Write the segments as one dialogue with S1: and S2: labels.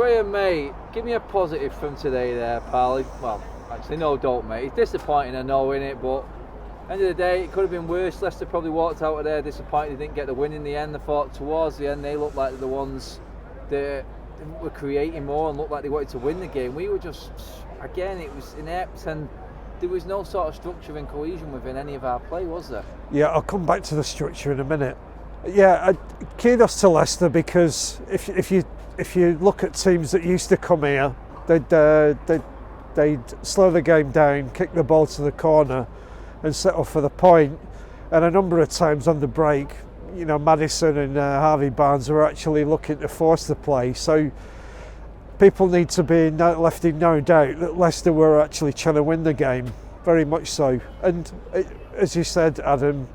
S1: Graham, mate, give me a positive from today there, pal. Well, actually, no, don't, mate. It's disappointing, I know, innit? But end of the day, it could have been worse. Leicester probably walked out of there disappointed they didn't get the win in the end. I thought towards the end they looked like the ones that were creating more and looked like they wanted to win the game. We were just, again, it was inept and there was no sort of structure and cohesion within any of our play, was there?
S2: Yeah, I'll come back to the structure in a minute. Yeah, kudos to Leicester, because if you look at teams that used to come here, they'd slow the game down, kick the ball to the corner and settle for the point. And a number of times on the break, you know, Maddison and Harvey Barnes were actually looking to force the play. So people need to be left in no doubt that Leicester were actually trying to win the game, very much so. And as you said, Adam,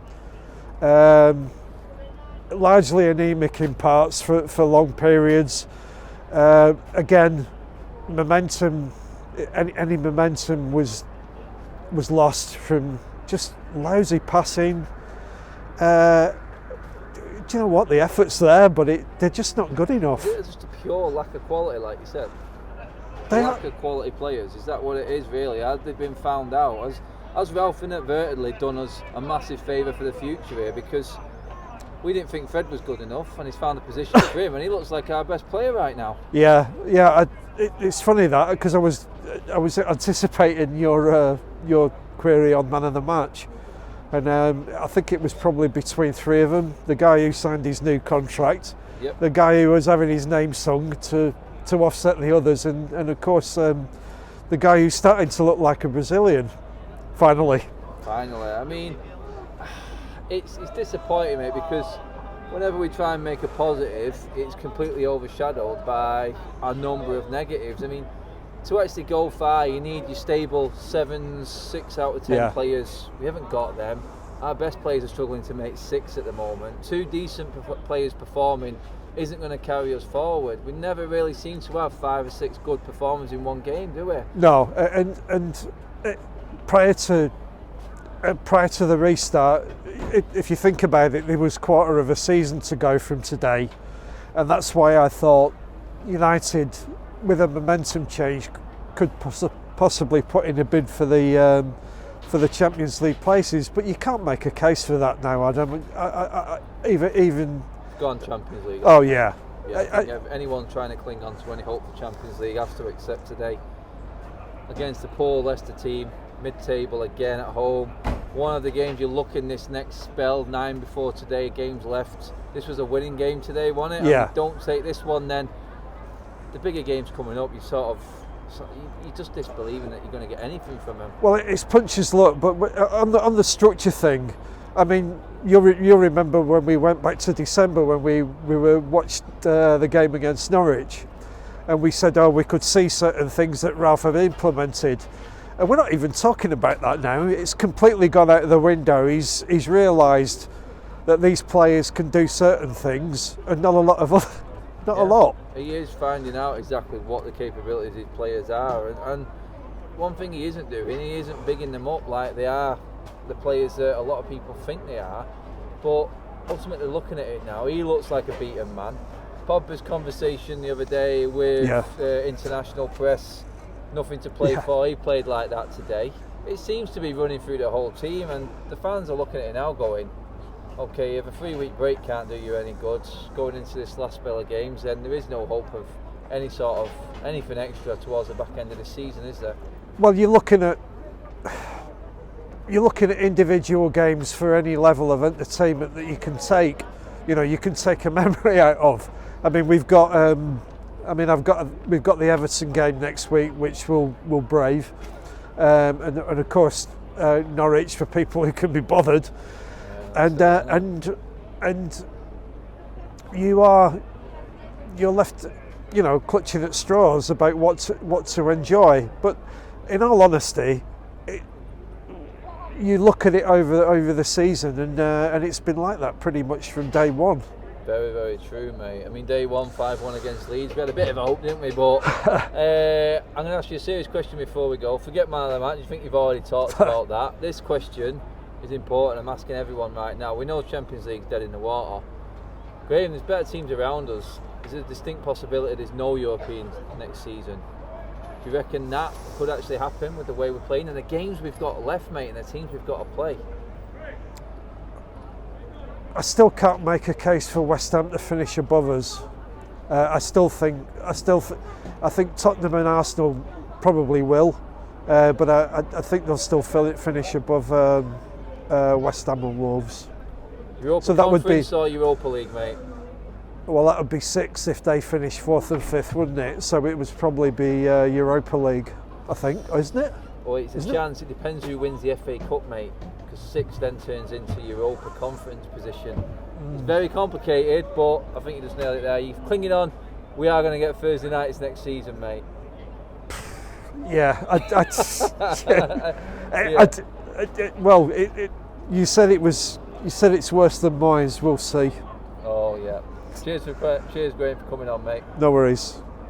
S2: largely anemic in parts for long periods. Again, momentum, any momentum was lost from just lousy passing. Do you know what? The effort's there, but they're just not good enough.
S1: It's just a pure lack of quality, like you said. Lack of quality players. Is that what it is, really? Had they been found out? Has Ralph inadvertently done us a massive favour for the future here? Because we didn't think Fred was good enough, and he's found a position for him, and he looks like our best player right now. Yeah.
S2: It's funny that, because I was anticipating your query on man of the match. And I think it was probably between three of them. The guy who signed his new contract,
S1: yep.
S2: The guy who was having his name sung to offset the others, and of course the guy who's starting to look like a Brazilian, finally.
S1: I mean, it's disappointing, mate, because whenever we try and make a positive, it's completely overshadowed by a number of negatives. I mean, to actually go far, you need your stable 7, 6 out of 10 players. We haven't got them. Our best players are struggling to make 6 at the moment. 2 decent players performing isn't going to carry us forward. We never really seem to have 5 or 6 good performances in one game, do we?
S2: No, and prior to the restart, if you think about it, there was a quarter of a season to go from today, and that's why I thought United, with a momentum change, could possibly put in a bid for the Champions League places. But you can't make a case for that now, Adam. Even
S1: gone Champions League.
S2: Oh yeah.
S1: I think anyone trying to cling on to any hope for Champions League has to accept today against the poor Leicester team, mid-table again at home. One of the games you look in this next spell, 9 before today, games left. This was a winning game today, wasn't it?
S2: Yeah.
S1: And don't take this one, then the bigger games coming up, you just disbelieving that you're going to get anything from them.
S2: Well, it's puncher's luck, but on the structure thing, I mean, you'll remember when we went back to December when we watched the game against Norwich, and we said, we could see certain things that Ralph had implemented, and we're not even talking about that now. It's completely gone out of the window. He's realised that these players can do certain things, and not a lot of other. Not a lot.
S1: He is finding out exactly what the capabilities of his players are, and one thing he isn't doing, he isn't bigging them up like they are the players that a lot of people think they are. But ultimately, looking at it now, he looks like a beaten man. Pogba's conversation the other day with international press, nothing to play for. He played like that today. It seems to be running through the whole team, and the fans are looking at it now going, okay, if a 3-week break can't do you any good going into this last spell of games, then there is no hope of any sort of anything extra towards the back end of the season, is there?
S2: Well, you're looking at individual games for any level of entertainment that you can take. You know, you can take a memory out of. I mean, we've got we've got the Everton game next week, which we'll brave, and of course Norwich for people who can be bothered. And you're left, you know, clutching at straws about what to enjoy. But in all honesty, you look at it over the season, and it's been like that pretty much from day one.
S1: Very, very true, mate. I mean, day one, 5-1 against Leeds. We had a bit of hope, didn't we? But I'm going to ask you a serious question before we go. Forget man of the match. I think you've already talked about that. This question is important. I'm asking everyone right now. We know Champions League's dead in the water. Graham, there's better teams around us. there's a distinct possibility there's no Europeans next season. Do you reckon that could actually happen with the way we're playing and the games we've got left, mate, and the teams we've got to play?
S2: I still can't make a case for West Ham to finish above us. I think Tottenham and Arsenal probably will, but I think they'll still finish above West Ham and Wolves.
S1: Europa
S2: so that
S1: Conference
S2: would be
S1: or Europa League, mate?
S2: Well, that would be 6 if they finish 4th and 5th, wouldn't it? So it would probably be Europa League, I think, isn't it?
S1: Well, it's a chance. It depends who wins the FA Cup, mate. Because 6 then turns into Europa Conference position. It's very complicated, but I think you just nailed it there. You're clinging on. We are going to get Thursday nights next season, mate.
S2: Yeah, well, you said it was. You said it's worse than mine. We'll see.
S1: Oh yeah. Cheers, Graham, for coming on, mate.
S2: No worries.